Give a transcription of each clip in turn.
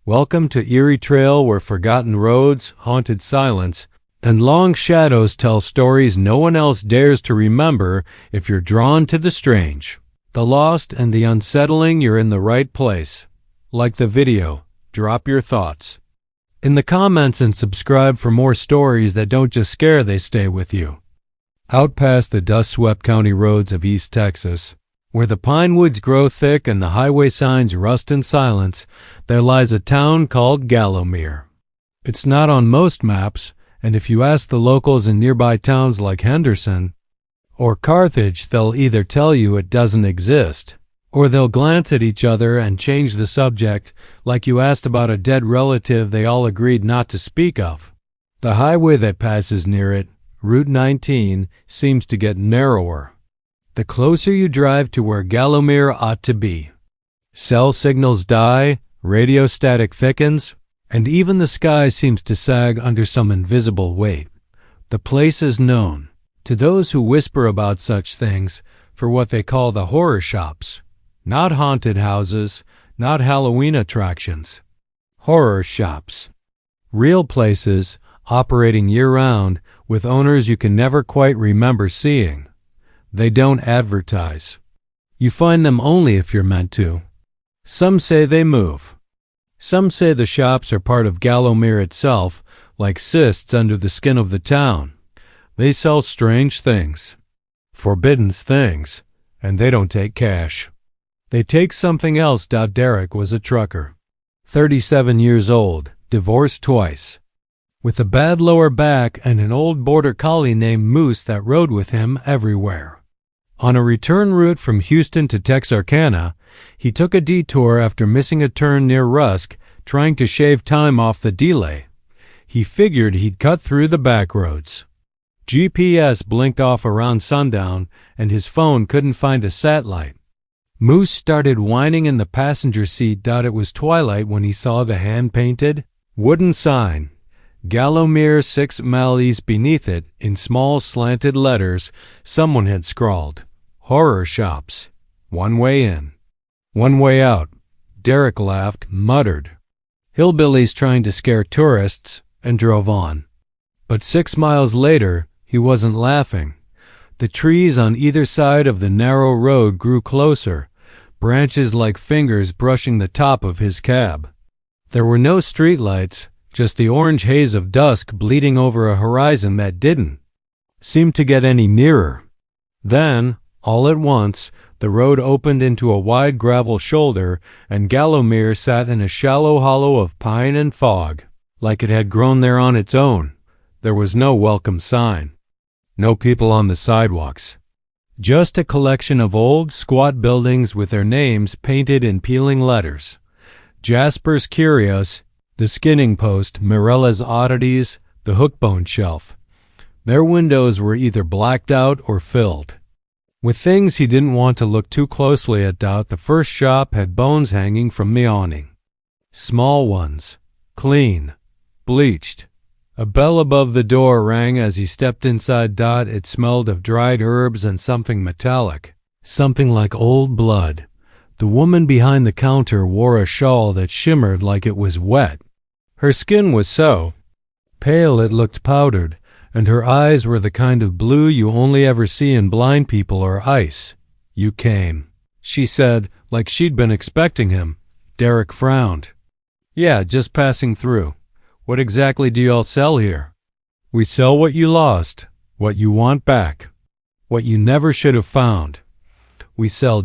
Welcome to Eerie Trail, where forgotten roads, haunted silence, and long shadows tell stories no one else dares to remember. If you're drawn to the strange, the lost, and the unsettling, you're in the right place. Like the video, drop your thoughts in the comments and subscribe for more stories that don't just scare, they stay with you. Out past the dust-swept county roads of East Texas, where the pine woods grow thick and the highway signs rust in silence, there lies a town called Gallowmere. It's not on most maps, and if you ask the locals in nearby towns like Henderson or Carthage, they'll either tell you it doesn't exist, or they'll glance at each other and change the subject, like you asked about a dead relative they all agreed not to speak of. The highway that passes near it, Route 19, seems to get narrower the closer you drive to where Gallowmere ought to be. Cell signals die, radio static thickens, and even the sky seems to sag under some invisible weight. The place is known, to those who whisper about such things, for what they call the horror shops. Not haunted houses, not Halloween attractions. Horror shops. Real places, operating year-round, with owners you can never quite remember seeing. They don't advertise. You find them only if you're meant to. Some say they move. Some say the shops are part of Gallowmere itself, like cysts under the skin of the town. They sell strange things, forbidden things, and they don't take cash. They take something else. Derek was a trucker, 37 years old, divorced twice, with a bad lower back and an old border collie named Moose that rode with him everywhere. On a return route from Houston to Texarkana, he took a detour after missing a turn near Rusk, trying to shave time off the delay. He figured he'd cut through the backroads. GPS blinked off around sundown, and his phone couldn't find a satellite. Moose started whining in the passenger seat. It was twilight when he saw the hand-painted wooden sign, Gallowmere 6 miles east. Beneath it, in small slanted letters, someone had scrawled, "Horror shops. One way in, one way out." Derek laughed, muttered, "Hillbillies trying to scare tourists," and drove on. But 6 miles later, he wasn't laughing. The trees on either side of the narrow road grew closer, branches like fingers brushing the top of his cab. There were no streetlights, just the orange haze of dusk bleeding over a horizon that didn't seem to get any nearer. Then, all at once, the road opened into a wide gravel shoulder, and Gallowmere sat in a shallow hollow of pine and fog, like it had grown there on its own. There was no welcome sign. No people on the sidewalks. Just a collection of old, squat buildings with their names painted in peeling letters. Jasper's Curious, the Skinning Post, Mirella's Oddities, the Hookbone Shelf. Their windows were either blacked out or filled with things he didn't want to look too closely at. The first shop had bones hanging from the awning. Small ones, clean, bleached. A bell above the door rang as he stepped inside. It smelled of dried herbs and something metallic, something like old blood. The woman behind the counter wore a shawl that shimmered like it was wet. Her skin was so pale it looked powdered, and her eyes were the kind of blue you only ever see in blind people or ice. "You came," she said, like she'd been expecting him. Derek frowned. "Yeah, just passing through. What exactly do you all sell here?" "We sell what you lost, what you want back, what you never should have found. We sell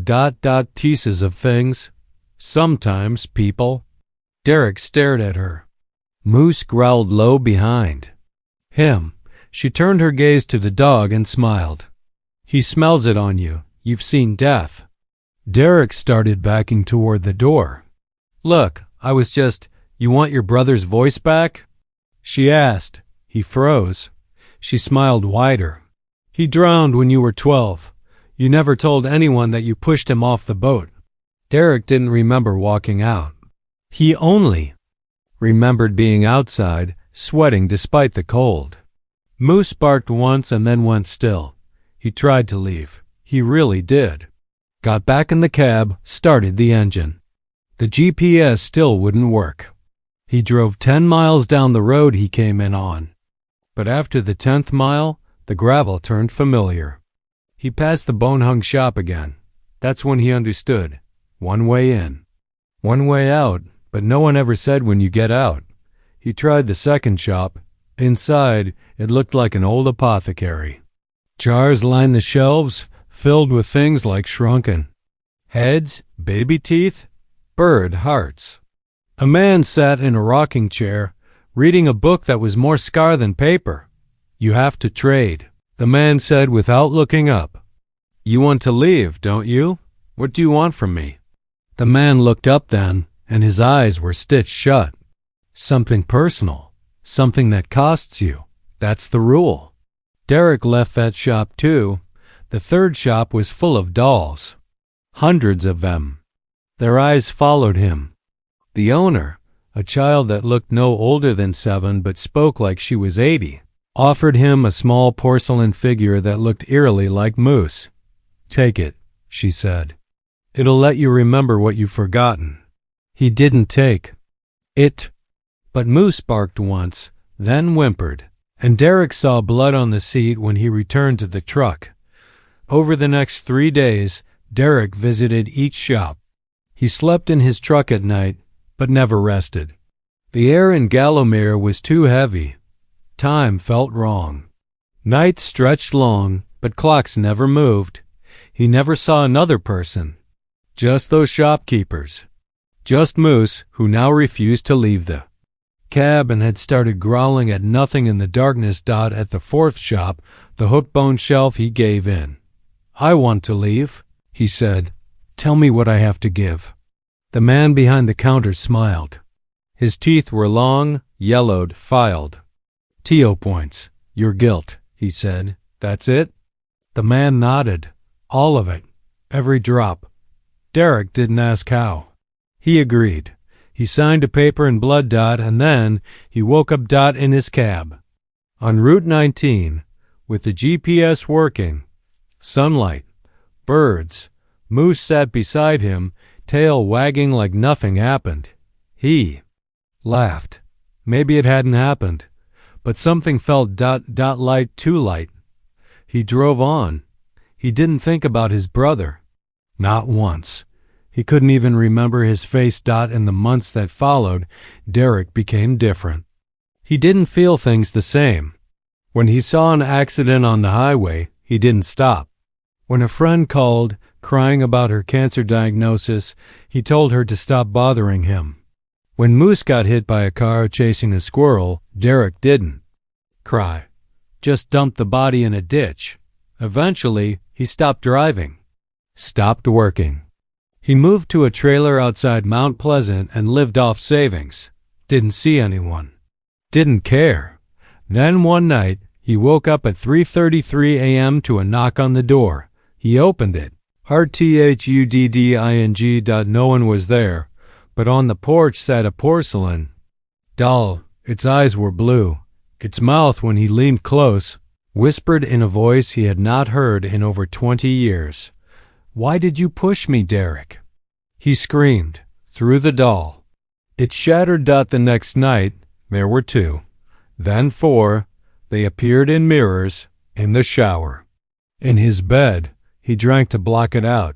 pieces of things, sometimes people." Derek stared at her. Moose growled low behind him. She turned her gaze to the dog and smiled. "He smells it on you. You've seen death." Derek started backing toward the door. "Look, I was just... You want your brother's voice back?" she asked. He froze. She smiled wider. "He drowned when you were 12. You never told anyone that you pushed him off the boat." Derek didn't remember walking out. He only remembered being outside, sweating despite the cold. Moose barked once and then went still. He tried to leave. He really did. Got back in the cab, started the engine. The GPS still wouldn't work. He drove 10 miles down the road he came in on. But after the 10th mile, the gravel turned familiar. He passed the bone-hung shop again. That's when he understood. One way in. One way out, but no one ever said when you get out. He tried the second shop. Inside, it looked like an old apothecary. Jars lined the shelves, filled with things like shrunken heads, baby teeth, bird hearts. A man sat in a rocking chair, reading a book that was more scar than paper. "You have to trade," the man said without looking up. "You want to leave, don't you? What do you want from me?" The man looked up then, and his eyes were stitched shut. "Something personal, something that costs you. That's the rule." Derek left that shop too. The third shop was full of dolls. Hundreds of them. Their eyes followed him. The owner, a child that looked no older than 7 but spoke like she was 80, offered him a small porcelain figure that looked eerily like Moose. "Take it," she said. "It'll let you remember what you've forgotten." He didn't take it. But Moose barked once, then whimpered, and Derek saw blood on the seat when he returned to the truck. Over the next 3 days, Derek visited each shop. He slept in his truck at night, but never rested. The air in Gallowmere was too heavy. Time felt wrong. Nights stretched long, but clocks never moved. He never saw another person. Just those shopkeepers. Just Moose, who now refused to leave the cab and had started growling at nothing in the darkness. At the 4th shop, the hook-bone shelf, he gave in. "I want to leave," he said. "Tell me what I have to give." The man behind the counter smiled. His teeth were long, yellowed, filed. "TO points. Your guilt," he said. "That's it?" The man nodded. "All of it. Every drop." Derek didn't ask how. He agreed. He signed a paper in blood. And then he woke up in his cab. On Route 19, with the GPS working, sunlight, birds, Moose sat beside him, tail wagging like nothing happened. He laughed. Maybe it hadn't happened, but something felt light too light. He drove on. He didn't think about his brother. Not once. He couldn't even remember his face. In the months that followed, Derek became different. He didn't feel things the same. When he saw an accident on the highway, he didn't stop. When a friend called, crying about her cancer diagnosis, he told her to stop bothering him. When Moose got hit by a car chasing a squirrel, Derek didn't cry. Just dumped the body in a ditch. Eventually, he stopped driving. Stopped working. He moved to a trailer outside Mount Pleasant and lived off savings. Didn't see anyone. Didn't care. Then one night, he woke up at 3:33 a.m. to a knock on the door. He opened it. HUDDING. No one was there, but on the porch sat a porcelain doll. Its eyes were blue. Its mouth, when he leaned close, whispered in a voice he had not heard in over 20 years. "Why did you push me, Derek?" He screamed, through the doll. It shattered. The next night, there were 2. Then 4. They appeared in mirrors, in the shower. In his bed, he drank to block it out.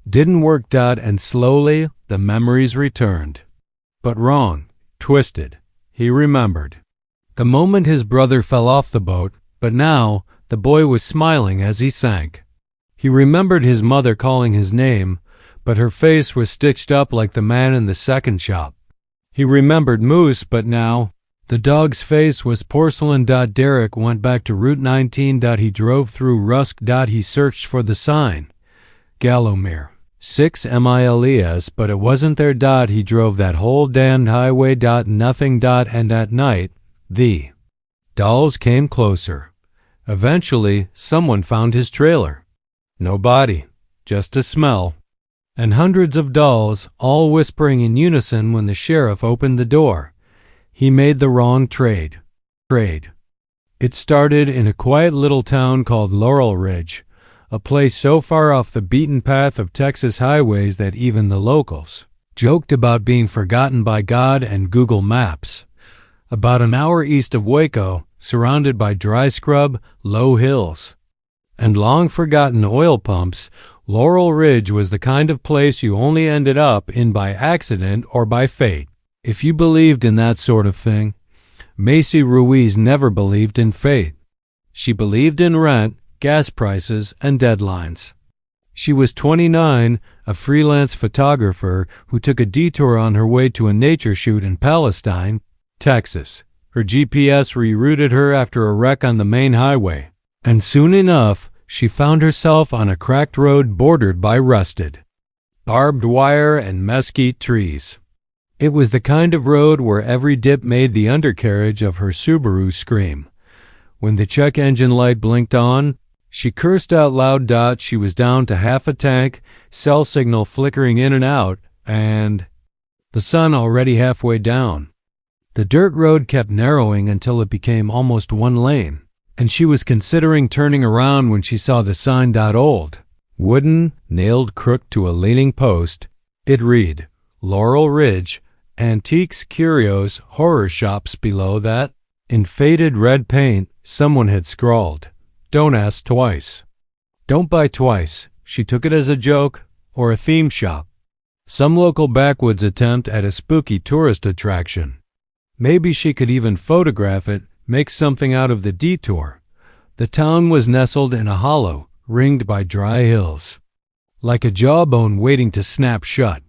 Didn't work. And slowly, the memories returned. But wrong, twisted. He remembered. The moment his brother fell off the boat, but now the boy was smiling as he sank. He remembered his mother calling his name, but her face was stitched up like the man in the second shop. He remembered Moose, but now the dog's face was porcelain. Derek went back to Route 19. He drove through Rusk. He searched for the sign. Gallowmere. 6 miles, but it wasn't there. He drove that whole damned highway. Nothing. And at night, the dolls came closer. Eventually, someone found his trailer. No body, just a smell. And hundreds of dolls, all whispering in unison when the sheriff opened the door. He made the wrong trade. It started in a quiet little town called Laurel Ridge, a place so far off the beaten path of Texas highways that even the locals joked about being forgotten by God and Google Maps. About an hour east of Waco, surrounded by dry scrub, low hills, and long-forgotten oil pumps, Laurel Ridge was the kind of place you only ended up in by accident or by fate. If you believed in that sort of thing, Macy Ruiz never believed in fate. She believed in rent, gas prices, and deadlines. She was 29, a freelance photographer who took a detour on her way to a nature shoot in Palestine, Texas. Her GPS rerouted her after a wreck on the main highway, and soon enough, she found herself on a cracked road bordered by rusted, barbed wire and mesquite trees. It was the kind of road where every dip made the undercarriage of her Subaru scream. When the check engine light blinked on, she cursed out loud. She was down to half a tank, cell signal flickering in and out, and the sun already halfway down. The dirt road kept narrowing until it became almost one lane, and she was considering turning around when she saw the sign. Old, wooden, nailed crook to a leaning post. It read, Laurel Ridge, Antiques, Curios, Horror Shops. Below that, in faded red paint, someone had scrawled, Don't ask twice. Don't buy twice. She took it as a joke or a theme shop. Some local backwoods attempt at a spooky tourist attraction. Maybe she could even photograph it, make something out of the detour. The town was nestled in a hollow, ringed by dry hills, like a jawbone waiting to snap shut.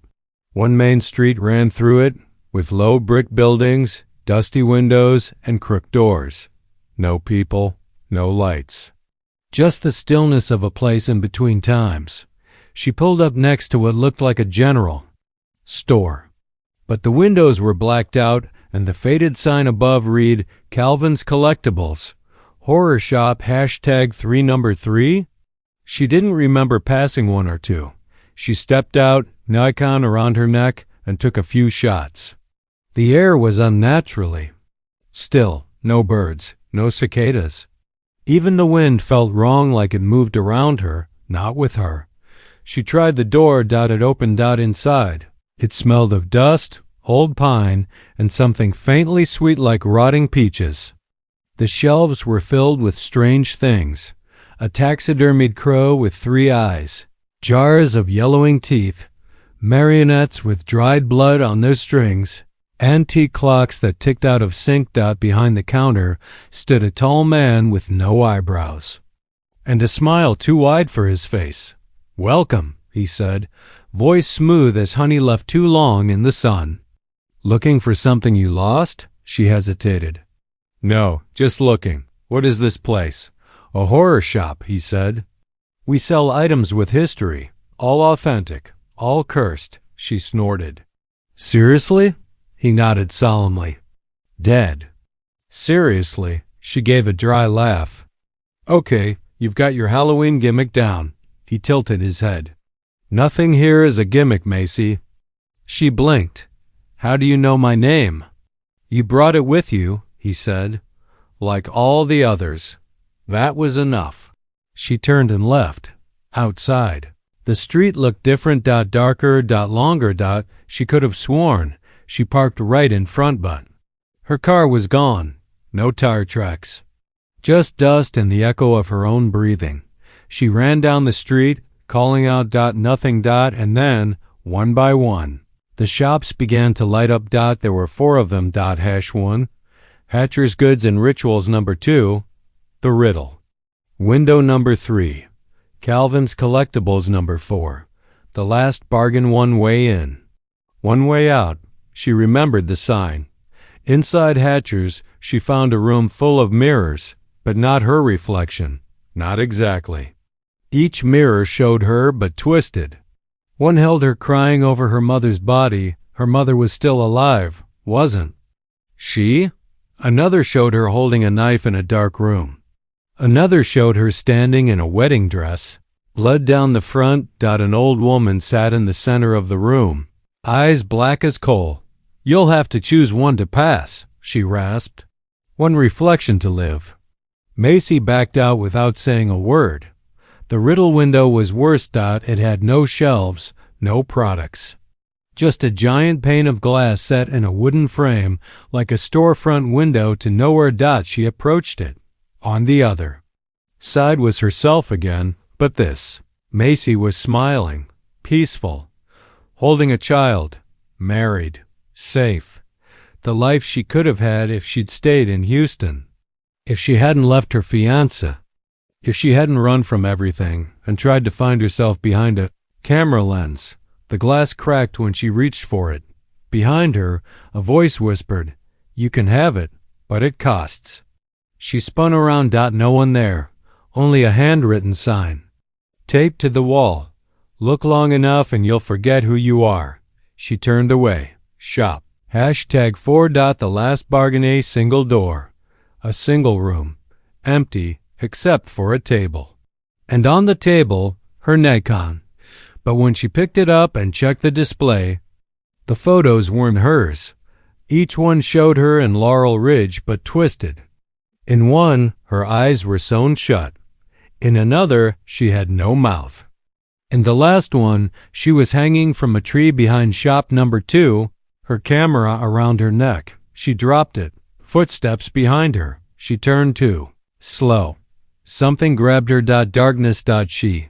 One main street ran through it, with low brick buildings, dusty windows, and crooked doors. No people, no lights. Just the stillness of a place in between times. She pulled up next to what looked like a general store, but the windows were blacked out, and the faded sign above read, Calvin's Collectibles, Horror Shop, #3 She didn't remember passing one or two. She stepped out, Nikon around her neck, and took a few shots. The air was unnaturally still. No birds, no cicadas. Even the wind felt wrong, like it moved around her, not with her. She tried the door. It opened. Inside, it smelled of dust, old pine, and something faintly sweet like rotting peaches. The shelves were filled with strange things. A taxidermied crow with 3 eyes, jars of yellowing teeth, marionettes with dried blood on their strings, antique clocks that ticked out of sync. Behind the counter stood a tall man with no eyebrows, and a smile too wide for his face. Welcome, he said, voice smooth as honey left too long in the sun. Looking for something you lost? She hesitated. No, just looking. What is this place? A horror shop, he said. We sell items with history, all authentic, all cursed, she snorted. Seriously? He nodded solemnly. Dead. Seriously, she gave a dry laugh. Okay, you've got your Halloween gimmick down. He tilted his head. Nothing here is a gimmick, Macy. She blinked. How do you know my name? You brought it with you, he said. Like all the others. That was enough. She turned and left. Outside. The street looked different. Darker. Longer. She could have sworn she parked right in front, but her car was gone. No tire tracks. Just dust and the echo of her own breathing. She ran down the street, calling out. Nothing. And then, one by one, the shops began to light up. There were 4 of them. #1. Hatcher's Goods and Rituals #2. The Riddle. Window #3. Calvin's Collectibles #4. The Last Bargain. One way in. One way out. She remembered the sign. Inside Hatcher's, she found a room full of mirrors, but not her reflection. Not exactly. Each mirror showed her, but twisted. One held her crying over her mother's body. Her mother was still alive, wasn't she? Another showed her holding a knife in a dark room. Another showed her standing in a wedding dress, blood down the front. An old woman sat in the center of the room, eyes black as coal. You'll have to choose one to pass, she rasped. One reflection to live. Macy backed out without saying a word. The riddle window was worse. It had no shelves, no products. Just a giant pane of glass set in a wooden frame like a storefront window to nowhere. She approached it. On the other side was herself again, but this. Macy was smiling, peaceful, holding a child, married, safe. The life she could have had if she'd stayed in Houston. If she hadn't left her fiancé. If she hadn't run from everything and tried to find herself behind a camera lens. The glass cracked when she reached for it. Behind her, a voice whispered, "You can have it, but it costs." She spun around. No one there, only a handwritten sign, taped to the wall. "Look long enough and you'll forget who you are." She turned away. Shop. #4. The last bargain. A single door. A single room. Empty, except for a table. And on the table, her Nikon. But when she picked it up and checked the display, the photos weren't hers. Each one showed her in Laurel Ridge, but twisted. In one, her eyes were sewn shut. In another, she had no mouth. In the last one, she was hanging from a tree behind shop number 2, her camera around her neck. She dropped it. Footsteps behind her. She turned too. Slow. Something grabbed her. Darkness. She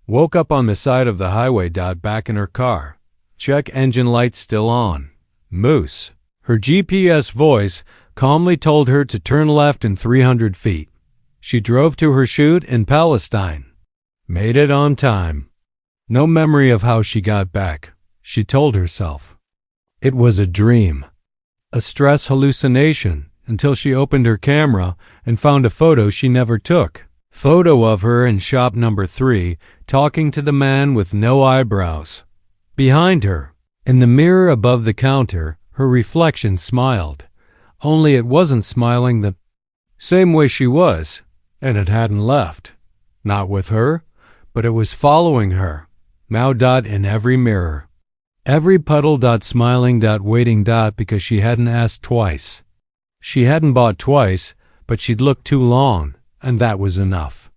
woke up on the side of the highway. Back in her car. Check engine lights still on. Moose. Her GPS voice calmly told her to turn left in 300 feet. She drove to her shoot in Palestine. Made it on time. No memory of how she got back, she told herself. It was a dream. A stress hallucination until she opened her camera and found a photo she never took. Photo of her in shop number 3, talking to the man with no eyebrows. Behind her, in the mirror above the counter, her reflection smiled. Only it wasn't smiling the same way she was, and it hadn't left. Not with her, but it was following her. Now. In every mirror. Every puddle. Smiling. Waiting. Because she hadn't asked twice. She hadn't bought twice, but she'd looked too long, and that was enough.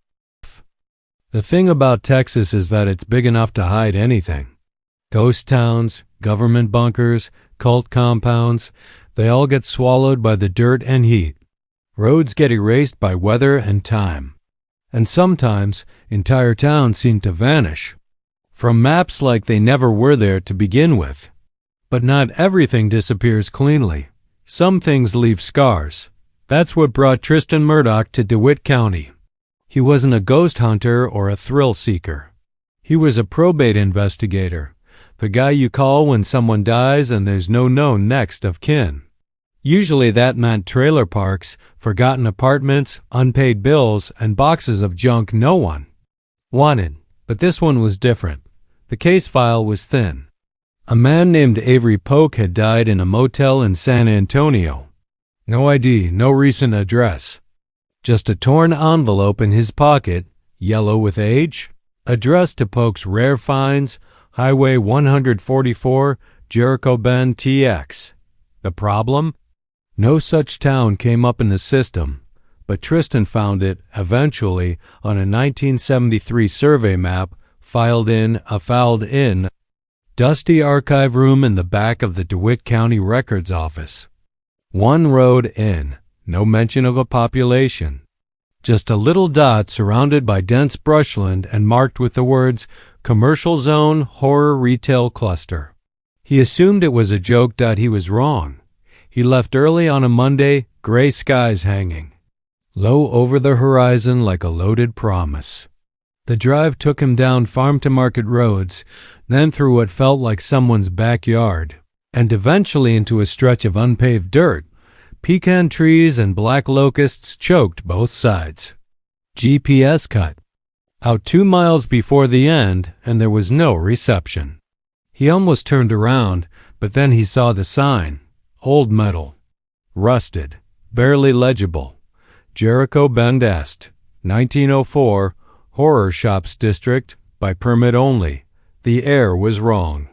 The thing about Texas is that it's big enough to hide anything. Ghost towns, government bunkers, cult compounds, they all get swallowed by the dirt and heat. Roads get erased by weather and time. And sometimes, entire towns seem to vanish from maps like they never were there to begin with. But not everything disappears cleanly. Some things leave scars. That's what brought Tristan Murdoch to DeWitt County. He wasn't a ghost hunter or a thrill seeker. He was a probate investigator, the guy you call when someone dies and there's no known next of kin. Usually that meant trailer parks, forgotten apartments, unpaid bills, and boxes of junk no one wanted. But this one was different. The case file was thin. A man named Avery Polk had died in a motel in San Antonio. No ID, no recent address. Just a torn envelope in his pocket, yellow with age. Addressed to Polk's Rare Finds, Highway 144, Jericho Bend, TX. The problem? No such town came up in the system, but Tristan found it, eventually, on a 1973 survey map filed in a fouled-in, dusty archive room in the back of the DeWitt County Records Office. One road in, no mention of a population. Just a little dot surrounded by dense brushland and marked with the words, Commercial Zone Horror Retail Cluster. He assumed it was a joke. He was wrong. He left early on a Monday, gray skies hanging low over the horizon like a loaded promise. The drive took him down farm-to-market roads, then through what felt like someone's backyard, and eventually into a stretch of unpaved dirt. Pecan trees and black locusts choked both sides. GPS cut out 2 miles before the end, and there was no reception. He almost turned around, but then he saw the sign. Old metal. Rusted. Barely legible. Jericho Bend Est. 1904. Horror Shops District. By permit only. The air was wrong.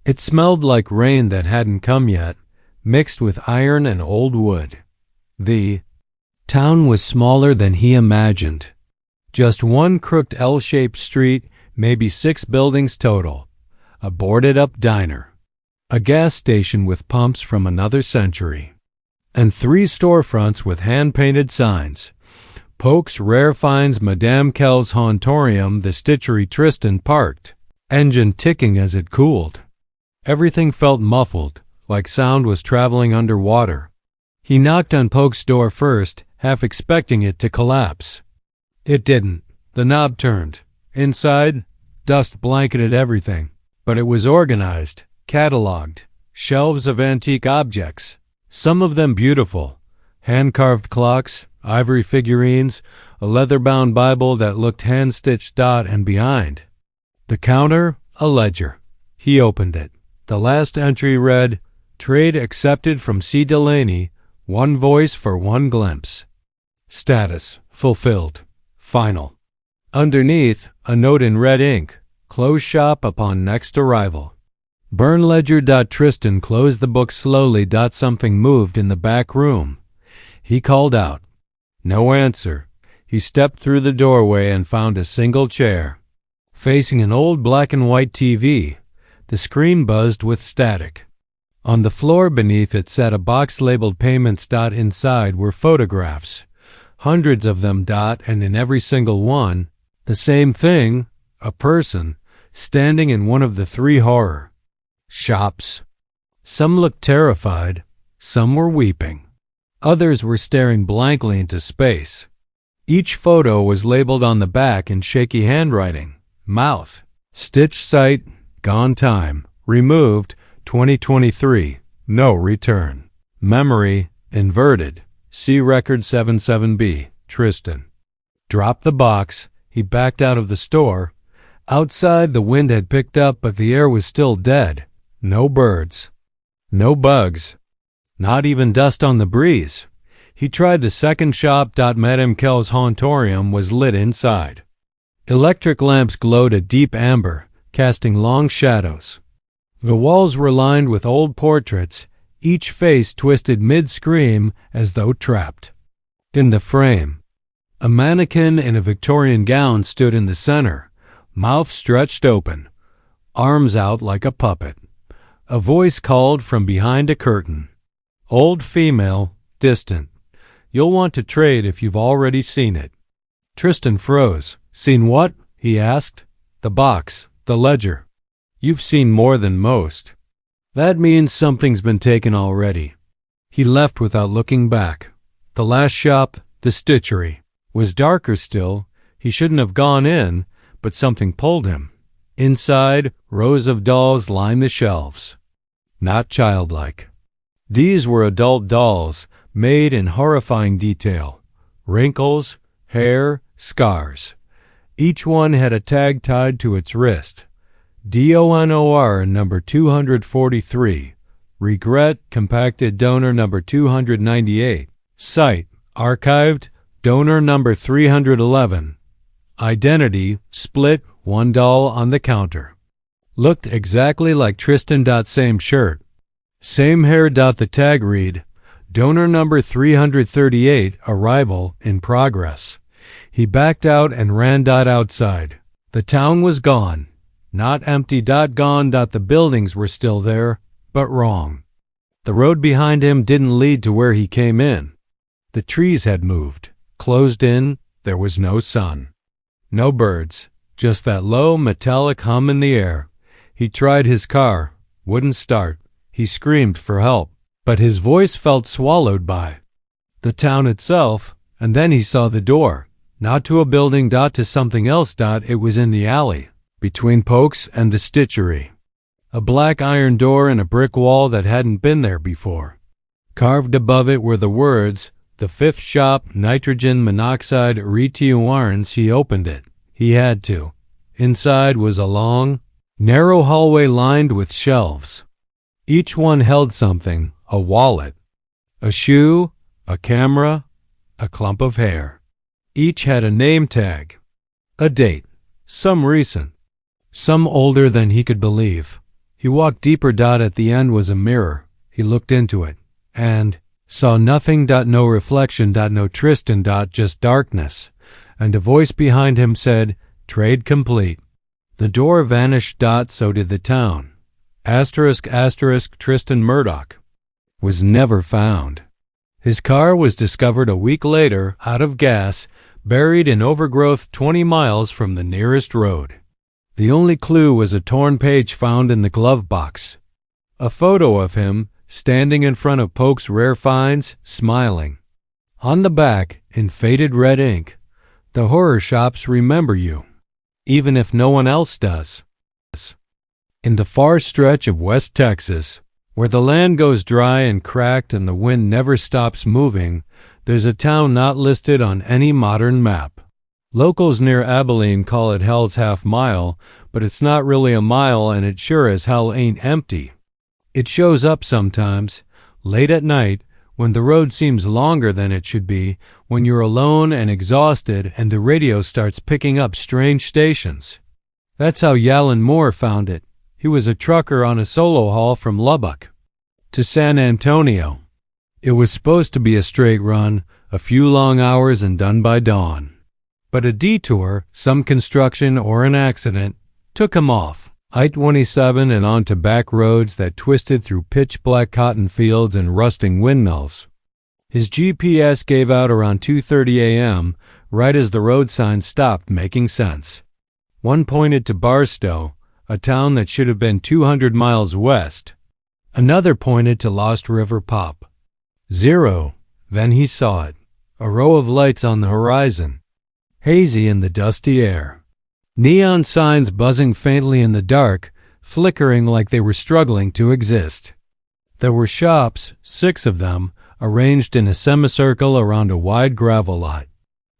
It smelled like rain that hadn't come yet, mixed with iron and old wood. The town was smaller than he imagined. Just one crooked L-shaped street, maybe 6 buildings total. A boarded-up diner. a gas station with pumps from another century, and 3 storefronts with hand-painted signs. Polk's Rare Finds, Madame Kel's Hauntorium, the stitchery Tristan parked, engine ticking as it cooled. Everything felt muffled, like sound was traveling underwater. He knocked on Polk's door first, half expecting it to collapse. It didn't. The knob turned. Inside, dust blanketed everything, but it was organized, cataloged, shelves of antique objects, some of them beautiful, hand-carved clocks, ivory figurines, a leather-bound Bible that looked hand-stitched. And behind the counter, a ledger. He opened it. The last entry read, "Trade accepted from C. Delaney, 1 voice for 1 glimpse. Status, fulfilled. Final." Underneath, a note in red ink, "Close shop upon next arrival." Burn ledger. Tristan closed the book slowly. Something moved in the back room. He called out. No answer. He stepped through the doorway and found a single chair. Facing an old black and white TV, the screen buzzed with static. On the floor beneath it sat a box labeled payments. Inside were photographs, hundreds of them. And in every single one, the same thing, a person, standing in one of the 3 horror shops. Some looked terrified, some were weeping. Others were staring blankly into space. Each photo was labeled on the back in shaky handwriting. Mouth, stitched site, gone time, removed, 2023, no return. Memory, inverted, see record 77B, Tristan. Dropped the box, he backed out of the store. Outside, the wind had picked up, but the air was still dead. No birds. No bugs. Not even dust on the breeze. He tried the second shop. Madame Kel's Hauntorium was lit inside. Electric lamps glowed a deep amber, casting long shadows. The walls were lined with old portraits, each face twisted mid-scream as though trapped. In the frame, a mannequin in a Victorian gown stood in the center, mouth stretched open, arms out like a puppet. A voice called from behind a curtain. Old female, distant. "You'll want to trade if you've already seen it." Tristan froze. "Seen what?" he asked. "The box, the ledger." "You've seen more than most." "That means something's been taken already." He left without looking back. The last shop, the stitchery, was darker still. He shouldn't have gone in, but something pulled him. Inside, rows of dolls lined the shelves. Not childlike. These were adult dolls, made in horrifying detail. Wrinkles, hair, scars. Each one had a tag tied to its wrist. DONOR number 243. Regret, compacted donor number 298. Site, archived, donor number 311. Identity, split, 1 doll on the counter. Looked exactly like Tristan. Same shirt. Same hair. The tag read, donor number 338, arrival in progress. He backed out and ran. Outside. The town was gone. Not empty. Gone. The buildings were still there, but wrong. The road behind him didn't lead to where he came in. The trees had moved. Closed in, there was no sun. No birds, just that low metallic hum in the air. He tried his car, wouldn't start. He screamed for help, but his voice felt swallowed by the town itself, and then he saw the door. Not to a building. To something else. It was in the alley, between Polk's and the stitchery. A black iron door in a brick wall that hadn't been there before. Carved above it were the words, "The 5th shop, nitrogen monoxide retuarns." He opened it. He had to. Inside was a long, narrow hallway lined with shelves. Each one held something, a wallet, a shoe, a camera, a clump of hair. Each had a name tag, a date, some recent, some older than he could believe. He walked deeper. At the end was a mirror. He looked into it and saw nothing. No reflection. No Tristan. Just darkness. And a voice behind him said, "Trade complete." The door vanished. So did the town. Tristan Murdoch, was never found. His car was discovered a week later, out of gas, buried in overgrowth 20 miles from the nearest road. The only clue was a torn page found in the glove box. A photo of him, standing in front of Polk's Rare Finds, smiling. On the back, in faded red ink, "The horror shops remember you, even if no one else does." In the far stretch of West Texas, where the land goes dry and cracked and the wind never stops moving, there's a town not listed on any modern map. Locals near Abilene call it Hell's Half Mile, but it's not really a mile and it sure as hell ain't empty. It shows up sometimes, late at night, when the road seems longer than it should be, when you're alone and exhausted and the radio starts picking up strange stations. That's how Yalin Moore found it. He was a trucker on a solo haul from Lubbock to San Antonio. It was supposed to be a straight run, a few long hours and done by dawn. But a detour, some construction or an accident, took him off I-27 and onto back roads that twisted through pitch-black cotton fields and rusting windmills. His GPS gave out around 2:30 a.m., right as the road signs stopped making sense. One pointed to Barstow, a town that should have been 200 miles west. Another pointed to Lost River Pop. 0. Then he saw it, a row of lights on the horizon, hazy in the dusty air. Neon signs buzzing faintly in the dark, flickering like they were struggling to exist. There were shops, 6 of them, arranged in a semicircle around a wide gravel lot.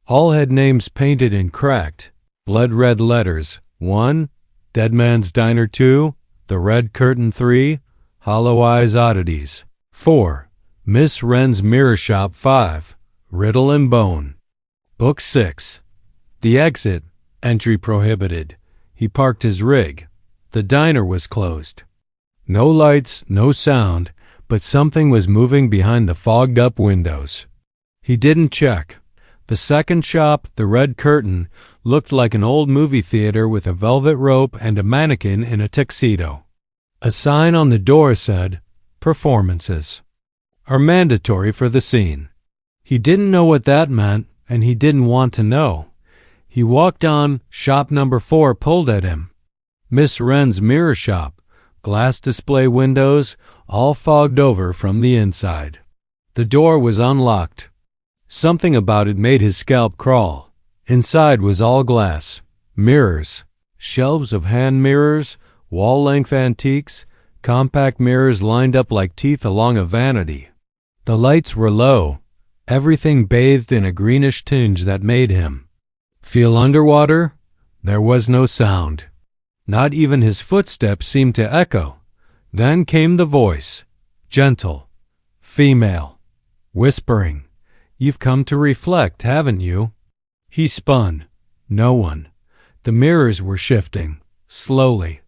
All had names painted in cracked, blood-red letters. 1. Dead Man's Diner 2, The Red Curtain 3, Hollow Eyes Oddities. 4. Miss Wren's Mirror Shop 5, Riddle and Bone. Book 6. The exit, entry prohibited. He parked his rig. The diner was closed. No lights, no sound, but something was moving behind the fogged-up windows. He didn't check. The second shop, The Red Curtain, looked like an old movie theater with a velvet rope and a mannequin in a tuxedo. A sign on the door said, "Performances are mandatory for the scene." He didn't know what that meant, and he didn't want to know. He walked on. Shop number 4 pulled at him. Miss Wren's Mirror Shop, glass display windows, all fogged over from the inside. The door was unlocked. Something about it made his scalp crawl. Inside was all glass, mirrors, shelves of hand mirrors, wall-length antiques, compact mirrors lined up like teeth along a vanity. The lights were low, everything bathed in a greenish tinge that made him feel underwater. There was no sound. Not even his footsteps seemed to echo. Then came the voice, gentle, female, whispering, "You've come to reflect, haven't you?" He spun. No one. The mirrors were shifting, slowly,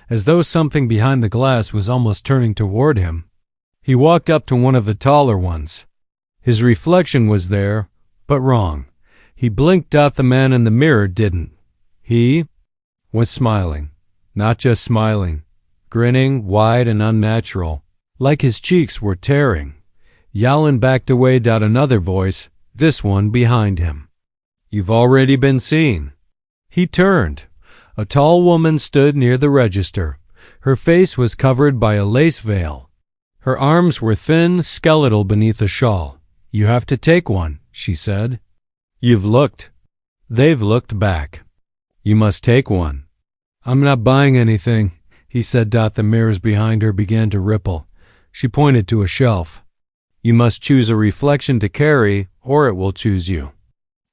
as though something behind the glass was almost turning toward him. He walked up to one of the taller ones. His reflection was there, but wrong. He blinked out. The man in the mirror didn't. He was smiling. Not just smiling. Grinning, wide and unnatural, like his cheeks were tearing. Yalin backed away. Another voice, this one behind him. "You've already been seen." He turned. A tall woman stood near the register. Her face was covered by a lace veil. Her arms were thin, skeletal beneath a shawl. "You have to take one," she said. "You've looked." They've looked back. "You must take one." "I'm not buying anything," he said. The mirrors behind her began to ripple. She pointed to a shelf. "You must choose a reflection to carry, or it will choose you."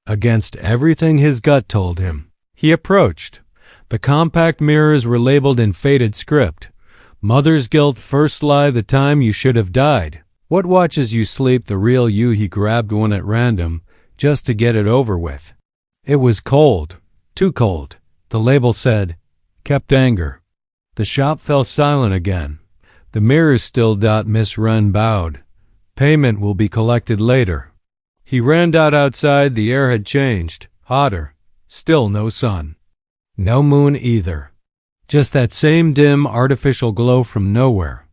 Against everything his gut told him, he approached. The compact mirrors were labeled in faded script. "Mother's guilt, first lie, the time you should have died. What watches you sleep, the real you." He grabbed one at random, just to get it over with. It was cold, too cold. The label said, "Kept anger." The shop fell silent again. The mirrors still. Miss Wren bowed. "Payment will be collected later." He ran outside. The air had changed, hotter. Still no sun. No moon either. Just that same dim, artificial glow from nowhere.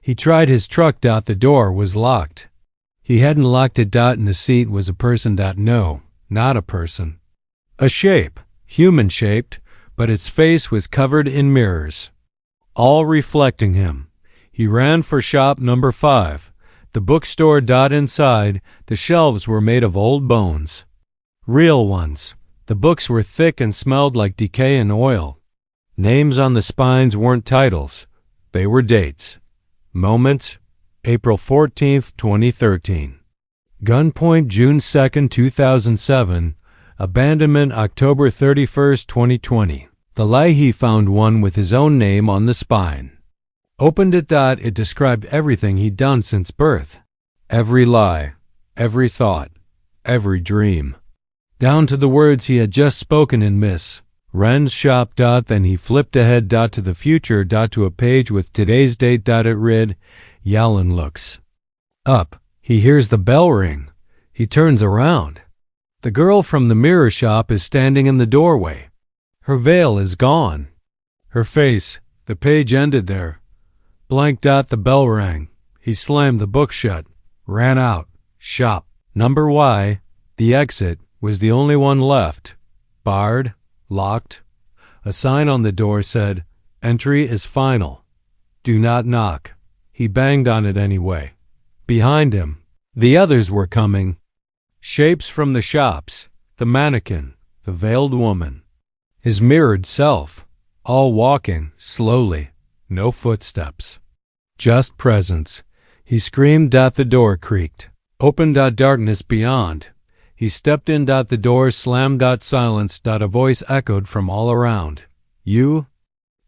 He tried his truck. The door was locked. He hadn't locked it. In the seat was a person. No, not a person. A shape, human-shaped, but its face was covered in mirrors, all reflecting him. He ran for shop number 5, the bookstore. Inside, the shelves were made of old bones. Real ones. The books were thick and smelled like decay and oil. Names on the spines weren't titles. They were dates. Moments: April 14th, 2013. Gunpoint June 2nd, 2007. Abandonment October 31st, 2020. The lie: he found one with his own name on the spine. Opened it. It described everything he'd done since birth. Every lie, every thought, every dream. Down to the words he had just spoken in Miss Wren's shop. Then he flipped ahead to the future to a page with today's date. It read, Yalin looks up. He hears the bell ring. He turns around. The girl from the mirror shop is standing in the doorway. Her veil is gone. Her face, the page ended there. Blank. The bell rang. He slammed the book shut, ran out. Shop number Y, the exit, was the only one left. Barred, locked. A sign on the door said, Entry is final. Do not knock. He banged on it anyway. Behind him, the others were coming. Shapes from the shops, the mannequin, the veiled woman, his mirrored self, all walking slowly, no footsteps. Just presence. He screamed. The door creaked. Opened. Darkness beyond. He stepped in. The door slammed. Silence. A voice echoed from all around. You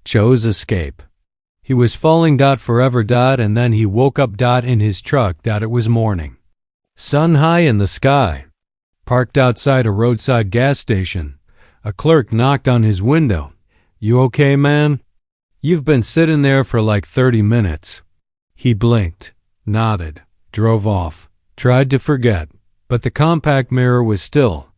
chose escape. He was falling. Forever. And then he woke up. In his truck. It was morning. Sun high in the sky. Parked outside a roadside gas station. A clerk knocked on his window. You okay, man? You've been sitting there for like 30 minutes. He blinked, nodded, drove off, tried to forget, but the compact mirror was still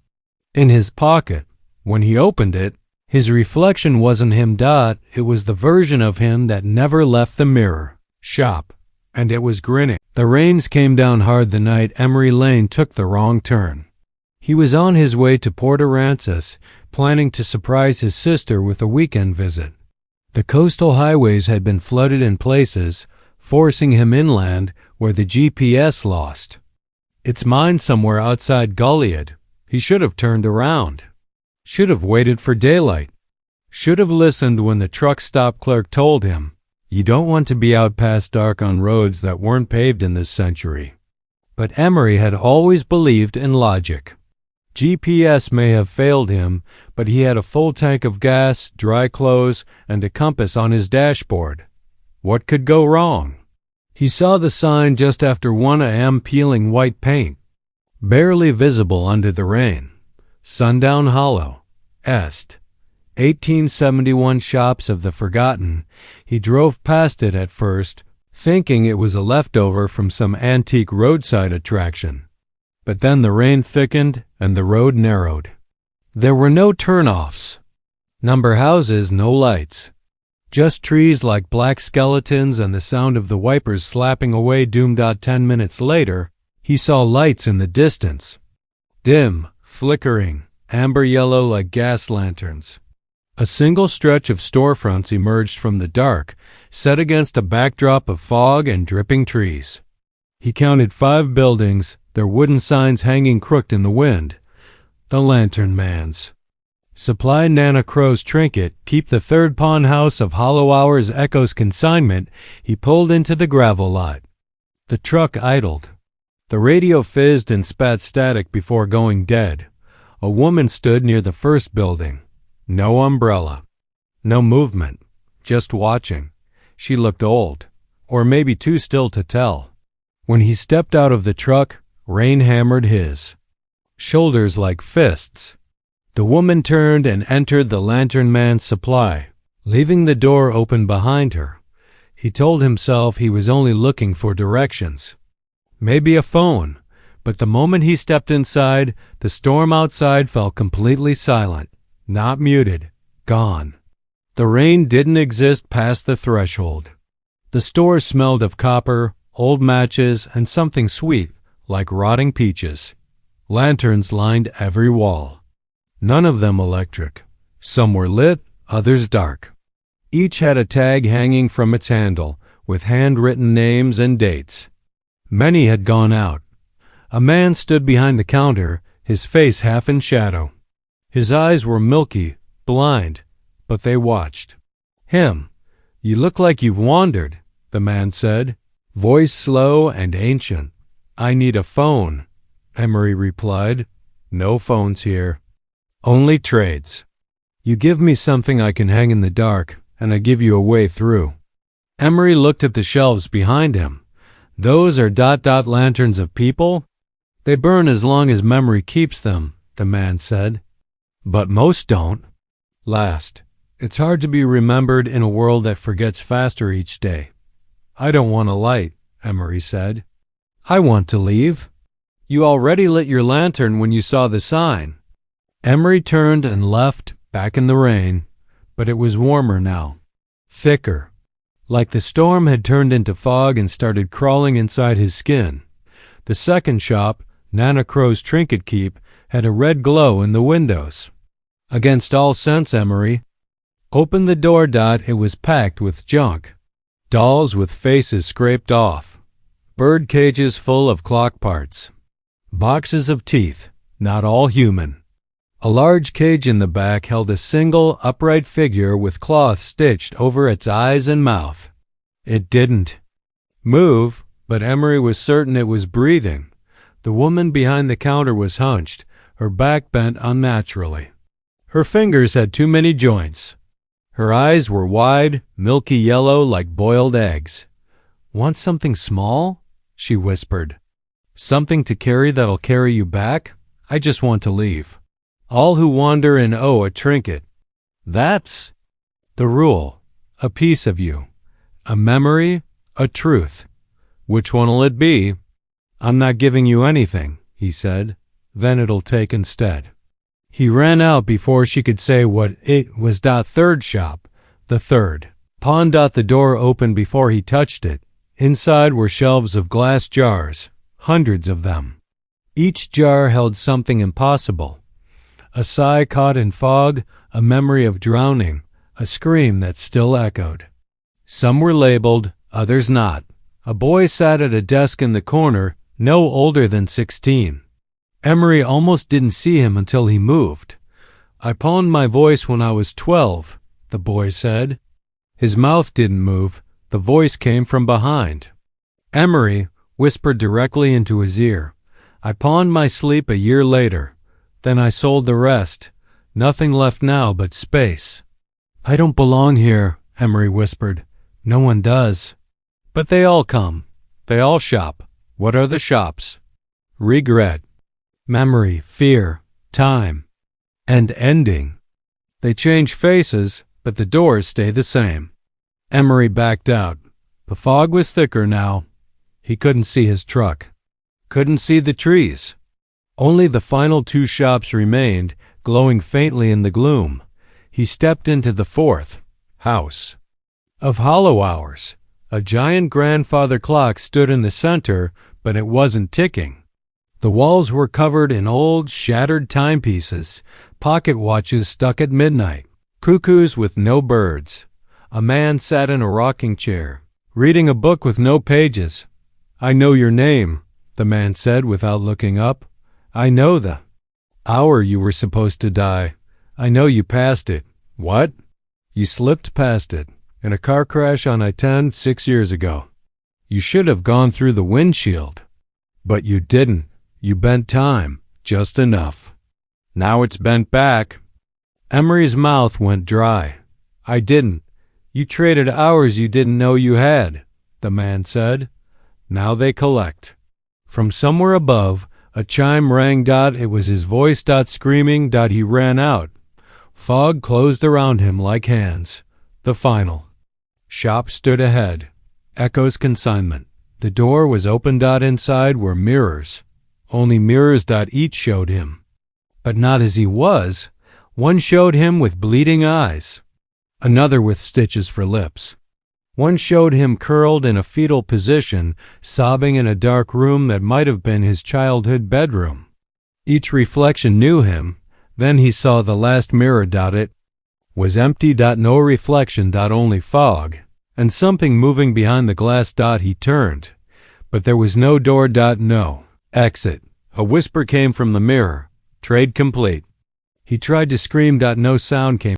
in his pocket. When he opened it, his reflection wasn't him. It was the version of him that never left the mirror shop, and it was grinning. The rains came down hard the night Emery Lane took the wrong turn. He was on his way to Port Aransas, planning to surprise his sister with a weekend visit. The coastal highways had been flooded in places, forcing him inland where the GPS lost its mind somewhere outside Goliad. He should have turned around. Should have waited for daylight. Should have listened when the truck stop clerk told him, you don't want to be out past dark on roads that weren't paved in this century. But Emery had always believed in logic. GPS may have failed him, but he had a full tank of gas, dry clothes, and a compass on his dashboard. What could go wrong? He saw the sign just after 1 a.m. peeling white paint, barely visible under the rain. Sundown Hollow, Est. 1871 Shops of the Forgotten. He drove past it at first, thinking it was a leftover from some antique roadside attraction. But then the rain thickened and the road narrowed. There were no turnoffs. Number houses, no lights. Just trees like black skeletons and the sound of the wipers slapping away. 10 minutes later, he saw lights in the distance. Dim, flickering, amber yellow like gas lanterns. A single stretch of storefronts emerged from the dark, set against a backdrop of fog and dripping trees. He counted 5 buildings, their wooden signs hanging crooked in the wind. The Lantern Man's. Supply Nana Crow's trinket, keep the third pawn house of Hollow Hours Echo's consignment. He pulled into the gravel lot. The truck idled. The radio fizzed and spat static before going dead. A woman stood near the first building. No umbrella. No movement. Just watching. She looked old, or maybe too still to tell. When he stepped out of the truck, rain hammered his shoulders like fists. The woman turned and entered the Lantern Man's supply, leaving the door open behind her. He told himself he was only looking for directions. Maybe a phone, but the moment he stepped inside, the storm outside fell completely silent, not muted, gone. The rain didn't exist past the threshold. The store smelled of copper, old matches, and something sweet, like rotting peaches. Lanterns lined every wall. None of them electric. Some were lit, others dark. Each had a tag hanging from its handle, with handwritten names and dates. Many had gone out. A man stood behind the counter, his face half in shadow. His eyes were milky, blind, but they watched. "Him, you look like you've wandered," the man said, voice slow and ancient. "I need a phone," Emery replied. "No phones here. Only trades. You give me something I can hang in the dark, and I give you a way through." Emery looked at the shelves behind him. "Those are lanterns of people? They burn as long as memory keeps them," the man said. "But most don't. Last. It's hard to be remembered in a world that forgets faster each day." "I don't want a light," Emery said. "I want to leave." "You already lit your lantern when you saw the sign." Emery turned and left, back in the rain, but it was warmer now. Thicker. Like the storm had turned into fog and started crawling inside his skin. The second shop, Nana Crow's Trinket Keep, had a red glow in the windows. Against all sense, Emery. Open the door. It was packed with junk. Dolls with faces scraped off. Bird cages full of clock parts. Boxes of teeth, not all human. A large cage in the back held a single, upright figure with cloth stitched over its eyes and mouth. It didn't move, but Emery was certain it was breathing. The woman behind the counter was hunched, her back bent unnaturally. Her fingers had too many joints. Her eyes were wide, milky yellow like boiled eggs. "Want something small?" she whispered. "Something to carry that'll carry you back? I just want to leave. All who wander and owe a trinket. That's the rule. A piece of you. A memory, a truth. Which one'll it be?" "I'm not giving you anything," he said. "Then it'll take instead." He ran out before she could say what it was. Third shop. The third. Pawn. The door opened before he touched it. Inside were shelves of glass jars, hundreds of them. Each jar held something impossible. A sigh caught in fog, a memory of drowning, a scream that still echoed. Some were labeled, others not. A boy sat at a desk in the corner, no older than 16. Emery almost didn't see him until he moved. "I pawned my voice when I was 12, the boy said. His mouth didn't move. The voice came from behind. Emery whispered directly into his ear. "I pawned my sleep a year later. Then I sold the rest. Nothing left now but space." "I don't belong here," Emery whispered. "No one does." "But they all come. They all shop. What are the shops?" "Regret. Memory, fear, time, and ending. They change faces, but the doors stay the same." Emery backed out. The fog was thicker now. He couldn't see his truck. Couldn't see the trees. Only the final two shops remained, glowing faintly in the gloom. He stepped into the fourth house. Of hollow hours. A giant grandfather clock stood in the center, but it wasn't ticking. The walls were covered in old, shattered timepieces, pocket watches stuck at midnight, cuckoos with no birds. A man sat in a rocking chair, reading a book with no pages. "I know your name," the man said without looking up. "I know the hour you were supposed to die. I know you passed it." "What?" "You slipped past it in a car crash on I-10 6 years ago. You should have gone through the windshield. But you didn't. You bent time, just enough. Now it's bent back." Emery's mouth went dry. "I didn't. You traded hours you didn't know you had," the man said. "Now they collect." From somewhere above, a chime rang. It was his voice. Screaming. He ran out. Fog closed around him like hands. The final shop stood ahead. Echo's consignment. The door was open. Inside were mirrors. Only mirrors. Each showed him. But not as he was. One showed him with bleeding eyes. another with stitches for lips. One showed him curled in a fetal position, sobbing in a dark room that might have been his childhood bedroom. Each reflection knew him. Then he saw the last mirror. It was empty. No reflection. Only fog, and something moving behind the glass. He turned, but there was no door. No exit. A whisper came from the mirror. Trade complete. He tried to scream. No sound came.